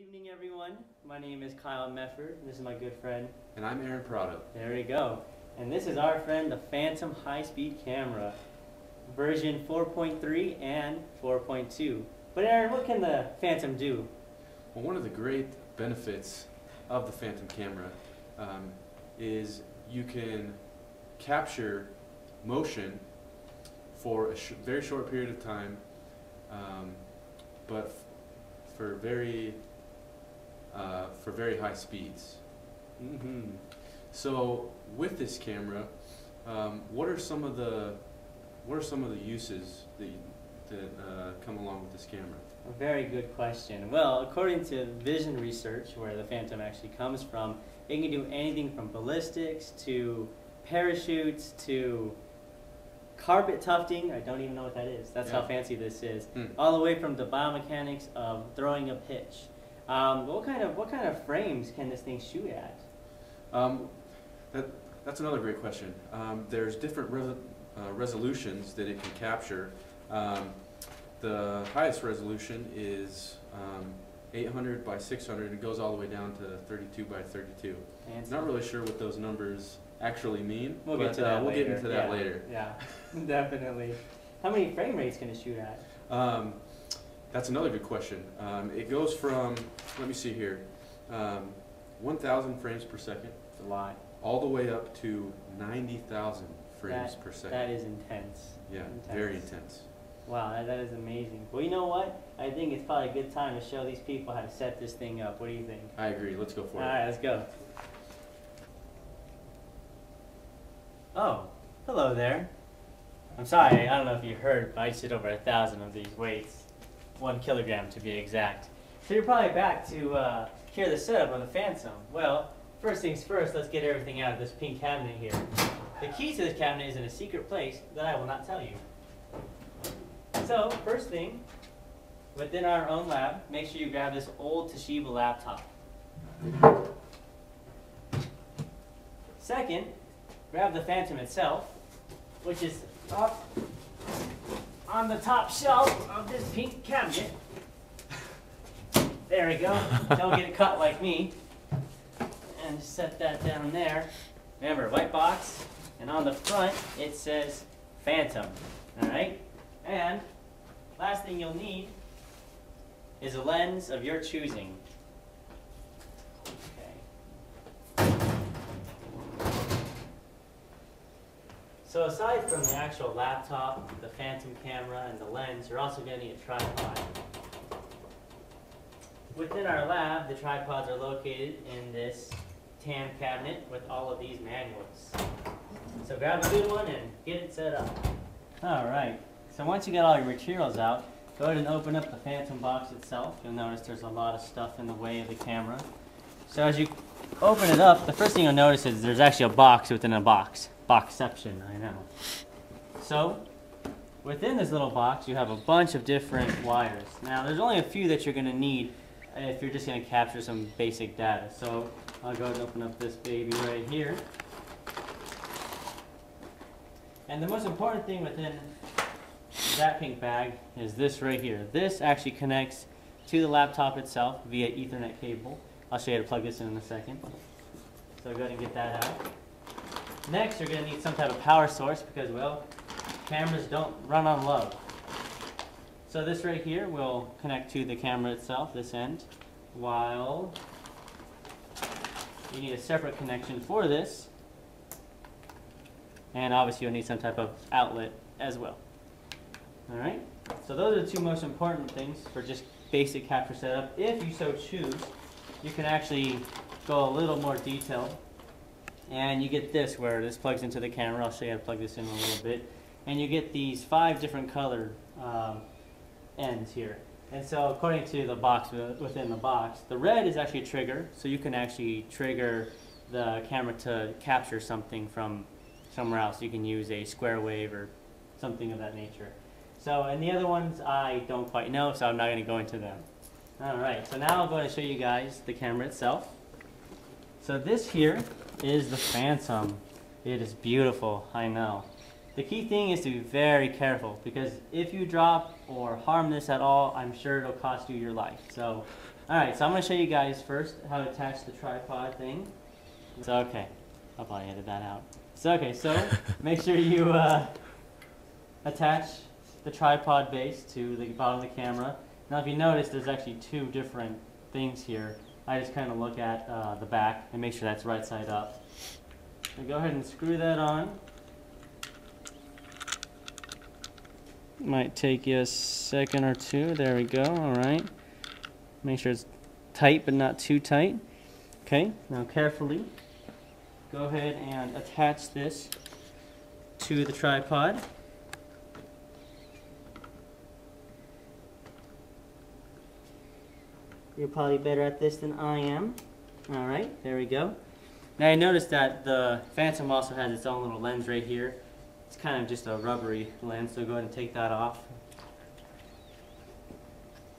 evening, everyone. My name is Kyle Mefford. This is my good friend. And I'm Aaron Prado. There we go. And this is our friend, the Phantom high-speed camera, version 4.3 and 4.2. But Aaron, what can the Phantom do? Well, one of the great benefits of the Phantom camera is you can capture motion for a very short period of time, but for very high speeds. Mm-hmm. So with this camera, what are some of the uses that come along with this camera? A very good question. Well, according to vision research, where the Phantom actually comes from, it can do anything from ballistics to parachutes to carpet tufting. I don't even know what that is. That's how fancy this is. All the way from the biomechanics of throwing a pitch. What kind of frames can this thing shoot at? That's another great question. There's different resolutions that it can capture. The highest resolution is 800 by 600. It goes all the way down to 32 by 32. Fancy. Not really sure what those numbers actually mean. We'll get into that later. Yeah, definitely. How many frame rates can it shoot at? That's another good question. It goes from, let me see here, 1,000 frames per second. That's a lot. All the way up to 90,000 frames per second. That is intense. Yeah, very intense. Wow, that is amazing. Well, you know what? I think it's probably a good time to show these people how to set this thing up. What do you think? I agree. Let's go for it. All right, let's go. Oh, hello there. I'm sorry, I don't know if you heard, but I just did over 1,000 of these weights. 1 kilogram to be exact. So you're probably back to hear the setup of the Phantom. Well, first things first, let's get everything out of this pink cabinet here. The key to this cabinet is in a secret place that I will not tell you. So, first thing, within our own lab, make sure you grab this old Toshiba laptop. Second, grab the Phantom itself, which is up on the top shelf of this pink cabinet. There we go. Don't get it cut like me. And just set that down there. Remember, white box, and on the front it says Phantom. Alright? And last thing you'll need is a lens of your choosing. Okay. So aside from the actual laptop, the Phantom camera, and the lens, you're also going to need a tripod. Within our lab, the tripods are located in this tan cabinet with all of these manuals. So grab a good one and get it set up. Alright, so once you get all your materials out, go ahead and open up the Phantom box itself. You'll notice there's a lot of stuff in the way of the camera. So as you open it up, the first thing you'll notice is there's actually a box within a box. Boxception, I know. So, within this little box, you have a bunch of different wires. Now, there's only a few that you're going to need if you're just going to capture some basic data. So, I'll go ahead and open up this baby right here. And the most important thing within that pink bag is this right here. This actually connects to the laptop itself via Ethernet cable. I'll show you how to plug this in a second. So go ahead and get that out. Next, you're going to need some type of power source because, well, cameras don't run on love. So this right here will connect to the camera itself, this end, while you need a separate connection for this. And obviously you'll need some type of outlet as well. Alright, so those are the two most important things for just basic capture setup. If you so choose, you can actually go a little more detailed. And you get this where this plugs into the camera. I'll show you how to plug this in a little bit. And you get these 5 different color ends here. And so according to the box within the box, the red is actually a trigger. So you can actually trigger the camera to capture something from somewhere else. You can use a square wave or something of that nature. So, and the other ones I don't quite know, so I'm not going to go into them. Alright, so now I'm going to show you guys the camera itself. So this here is the Phantom. It is beautiful, I know. The key thing is to be very careful because if you drop or harm this at all, I'm sure it'll cost you your life. So Alright, so I'm going to show you guys first how to attach the tripod thing. So, okay, I'll probably edit that out. So, okay, so make sure you attach the tripod base to the bottom of the camera. Now, if you notice, there's actually two different things here. I just kind of look at the back and make sure that's right side up. So go ahead and screw that on. Might take you a second or two. There we go. All right. Make sure it's tight but not too tight. Okay, now carefully go ahead and attach this to the tripod. You're probably better at this than I am. All right, there we go. Now I noticed that the Phantom also has its own little lens right here. It's kind of just a rubbery lens, so go ahead and take that off.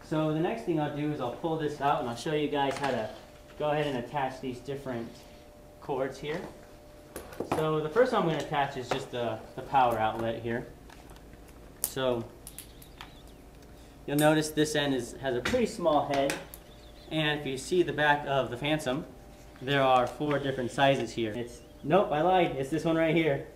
So the next thing I'll do is I'll pull this out and I'll show you guys how to go ahead and attach these different cords here. So the first one I'm going to attach is just the power outlet here. So you'll notice this end has a pretty small head, and if you see the back of the Phantom, there are 4 different sizes here. Nope, I lied. It's this one right here.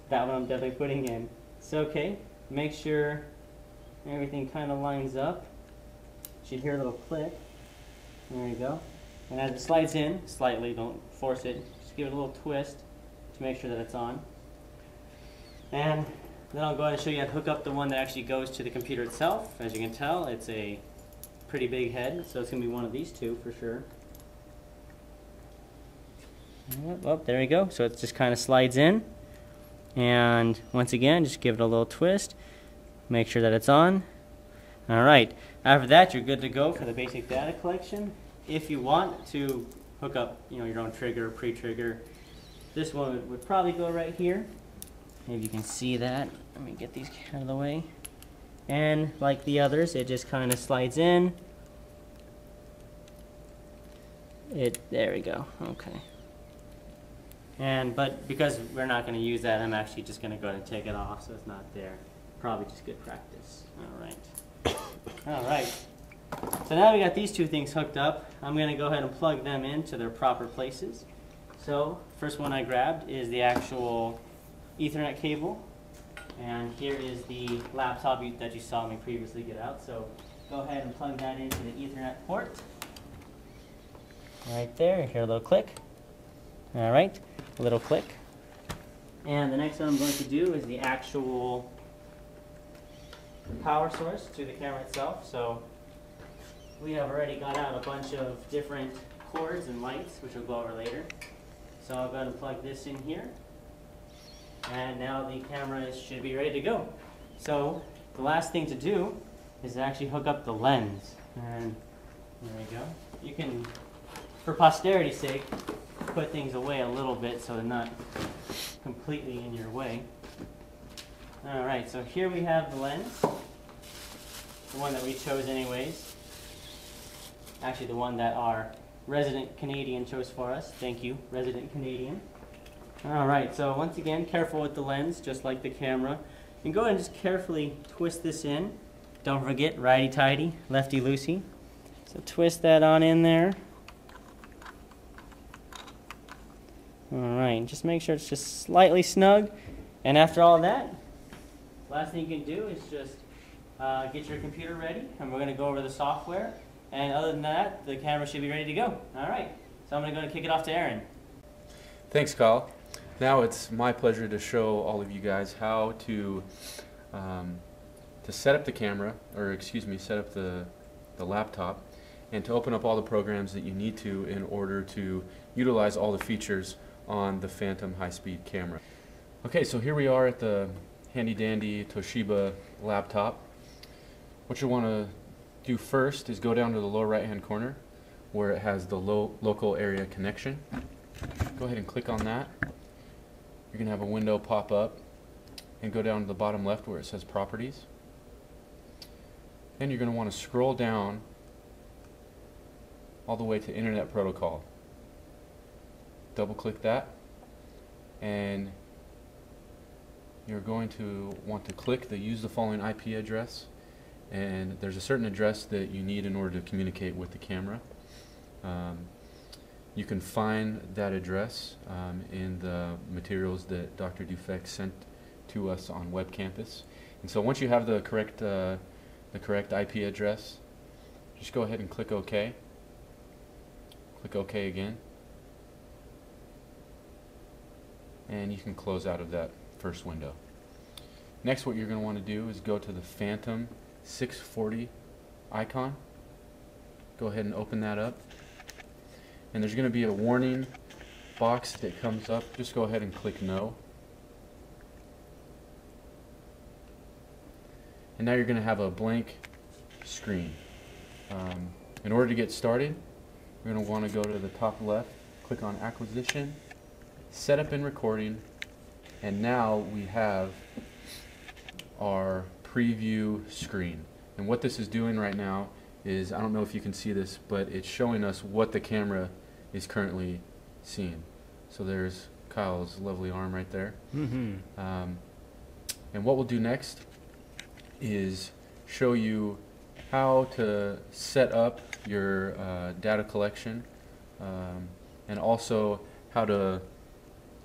That one I'm definitely putting in. So okay, make sure everything kind of lines up. You should hear a little click. There you go. And as it slides in, slightly, don't force it, just give it a little twist to make sure that it's on. And then I'll go ahead and show you how to hook up the one that actually goes to the computer itself. As you can tell, it's a pretty big head, so it's going to be one of these two for sure. Oh, there we go. So it just kind of slides in. And once again, just give it a little twist. Make sure that it's on. Alright, after that you're good to go for the basic data collection. If you want to hook up your own trigger, pre-trigger, this one would probably go right here. Maybe you can see that. Let me get these out of the way. And like the others, it just kind of slides in. There we go. Okay. But because we're not going to use that, I'm actually just going to go ahead and take it off so it's not there. Probably just good practice. Alright. Alright. So now we got these two things hooked up. I'm going to go ahead and plug them into their proper places. So, first one I grabbed is the actual Ethernet cable. And here is the laptop that you saw me previously get out. So, go ahead and plug that into the Ethernet port. Right there. Hear a little click. Alright. A little click. And the next one I'm going to do is the actual power source to the camera itself. So we have already got out a bunch of different cords and lights, which we'll go over later. So I'll go ahead and plug this in here. And now the camera should be ready to go. So the last thing to do is actually hook up the lens. And there we go. You can, for posterity's sake, put things away a little bit so they're not completely in your way. Alright, so here we have the lens, the one that we chose anyways. Actually the one that our resident Canadian chose for us. Thank you, resident Canadian. Alright, so once again, careful with the lens, just like the camera. You can go ahead and just carefully twist this in. Don't forget, righty-tighty, lefty-loosey. So twist that on in there. Alright, just make sure it's just slightly snug. And after all that, last thing you can do is just get your computer ready, and we're going to go over the software. And other than that, the camera should be ready to go. Alright, so I'm going to go and kick it off to Aaron. Thanks, Kyle. Now it's my pleasure to show all of you guys how to set up the camera, or excuse me, set up the laptop, and to open up all the programs that you need to in order to utilize all the features on the Phantom high-speed camera. Okay, so here we are at the handy-dandy Toshiba laptop. What you want to do first is go down to the lower right-hand corner where it has the local area connection. Go ahead and click on that. You're going to have a window pop up, and go down to the bottom left where it says Properties. Then you're going to want to scroll down all the way to Internet Protocol. Double click that, and you're going to want to click the use the following IP address, and there's a certain address that you need in order to communicate with the camera. You can find that address in the materials that Dr. Dufek sent to us on Web Campus. And so once you have the correct IP address, just go ahead and click OK. Click OK again. And you can close out of that first window. Next, what you're going to want to do is go to the Phantom 640 icon. Go ahead and open that up. And there's going to be a warning box that comes up. Just go ahead and click No. And now you're going to have a blank screen. In order to get started, you're going to want to go to the top left, click on Acquisition, Setup and Recording, and now we have our preview screen. And what this is doing right now is, I don't know if you can see this, but it's showing us what the camera is currently seeing. So there's Kyle's lovely arm right there. And what we'll do next is show you how to set up your data collection, and also how to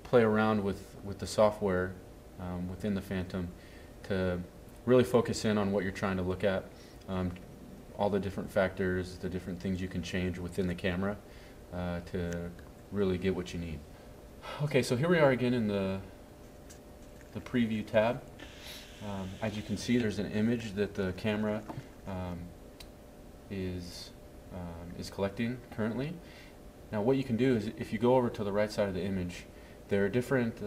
play around with the software within the Phantom to really focus in on what you're trying to look at, all the different factors, the different things you can change within the camera to really get what you need. Okay, so here we are again in the preview tab. As you can see, there's an image that the camera is collecting currently. Now what you can do is, if you go over to the right side of the image, there are different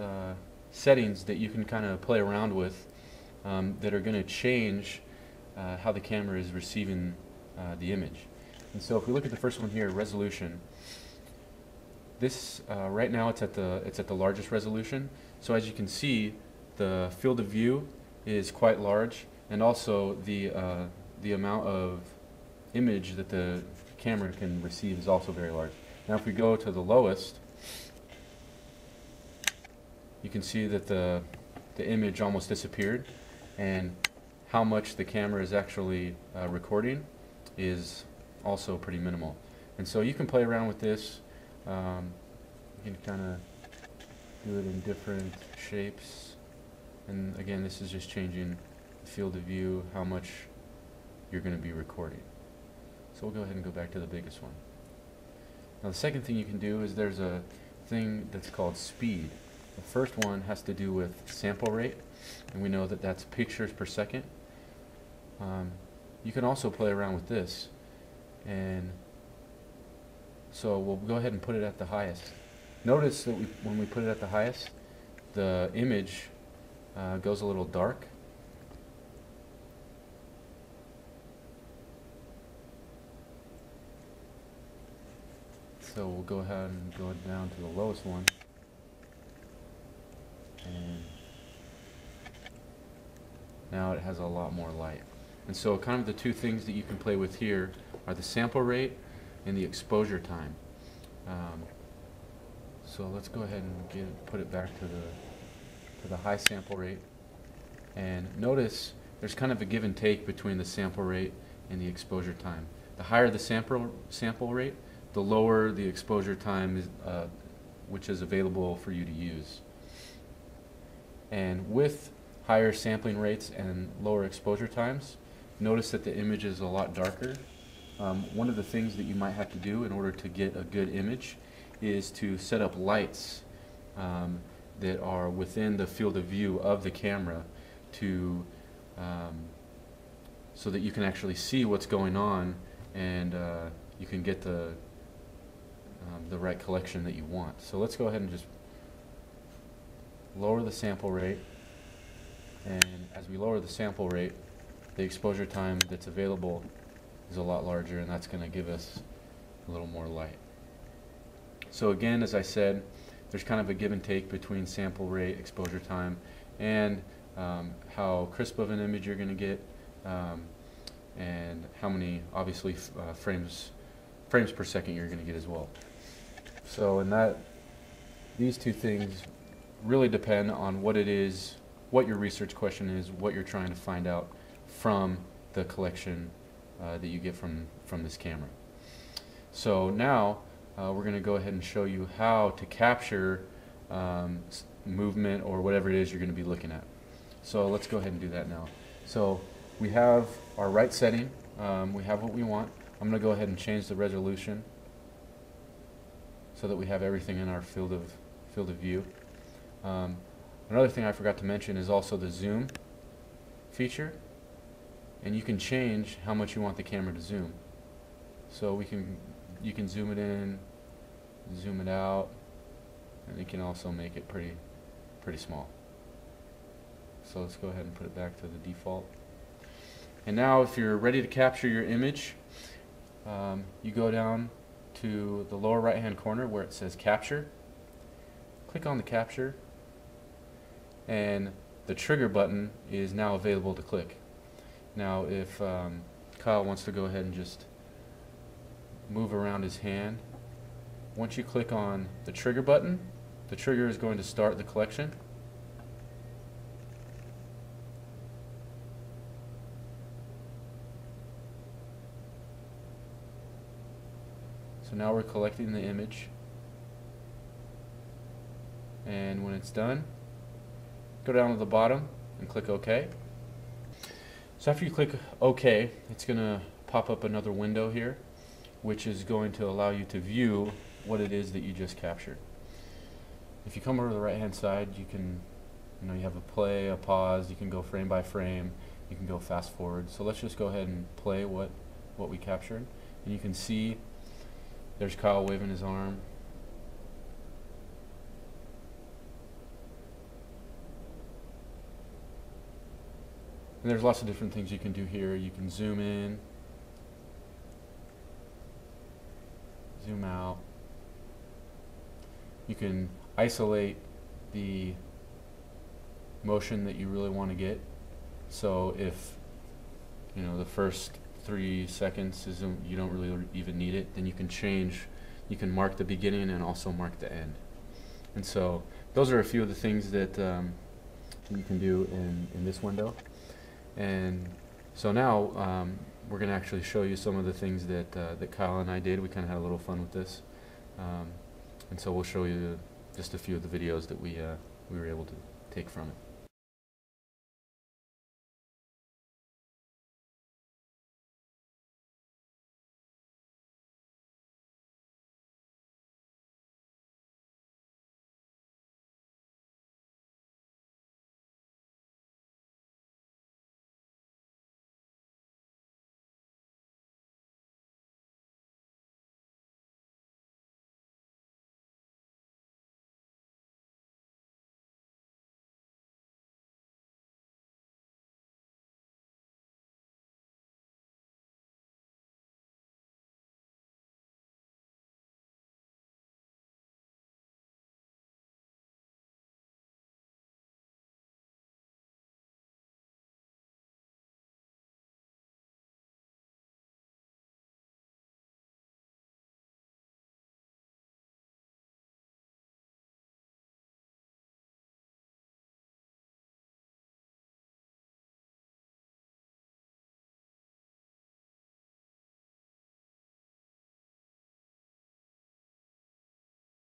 settings that you can kind of play around with that are going to change how the camera is receiving the image. And so if we look at the first one here, resolution, this right now it's at the largest resolution. So as you can see, the field of view is quite large, and also the amount of image that the camera can receive is also very large. Now if we go to the lowest, you can see that the image almost disappeared, and how much the camera is actually recording is also pretty minimal. And so you can play around with this. You can kind of do it in different shapes, and again, this is just changing the field of view, how much you're going to be recording. So we'll go ahead and go back to the biggest one. Now the second thing you can do is there's a thing that's called speed. The first one has to do with sample rate, and we know that that's pictures per second. You can also play around with this, and so we'll go ahead and put it at the highest. Notice that when we put it at the highest, the image goes a little dark. So we'll go ahead and go down to the lowest one. And now it has a lot more light. And so kind of the two things that you can play with here are the sample rate and the exposure time. So let's go ahead and put it back to the high sample rate. And notice there's kind of a give and take between the sample rate and the exposure time. The higher the sample rate, the lower the exposure time is, which is available for you to use. And with higher sampling rates and lower exposure times, notice that the image is a lot darker. One of the things that you might have to do in order to get a good image is to set up lights that are within the field of view of the camera to so that you can actually see what's going on, and you can get the right collection that you want. So let's go ahead and just lower the sample rate, and as we lower the sample rate, the exposure time that's available is a lot larger, and that's going to give us a little more light. So again, as I said, there's kind of a give and take between sample rate, exposure time, and how crisp of an image you're going to get, and how many, obviously, frames per second you're going to get as well. So in these two things really depend on what it is, what your research question is, what you're trying to find out from the collection that you get from this camera. So now we're going to go ahead and show you how to capture movement or whatever it is you're going to be looking at. So let's go ahead and do that now. So we have our right setting. We have what we want. I'm going to go ahead and change the resolution so that we have everything in our field of view. Another thing I forgot to mention is also the zoom feature, and you can change how much you want the camera to zoom. So you can zoom it in, zoom it out, and you can also make it pretty small. So let's go ahead and put it back to the default. And now if you're ready to capture your image, you go down to the lower right hand corner where it says capture. Click on the capture, and the trigger button is now available to click. Now if Kyle wants to go ahead and just move around his hand, once you click on the trigger button, the trigger is going to start the collection. So now we're collecting the image, and when it's done, go down to the bottom and click OK. So after you click OK, it's going to pop up another window here, which is going to allow you to view what it is that you just captured. If you come over to the right hand side, you can, you have a play, a pause, you can go frame by frame, you can go fast forward. So let's just go ahead and play what we captured, and you can see there's Kyle waving his arm. And there's lots of different things you can do here. You can zoom in, zoom out. You can isolate the motion that you really want to get. So if the first 3 seconds is you don't really even need it, then you can change. You can mark the beginning and also mark the end. And so those are a few of the things that you can do in this window. And so now we're going to actually show you some of the things that Kyle and I did. We kind of had a little fun with this, and so we'll show you just a few of the videos that we were able to take from it.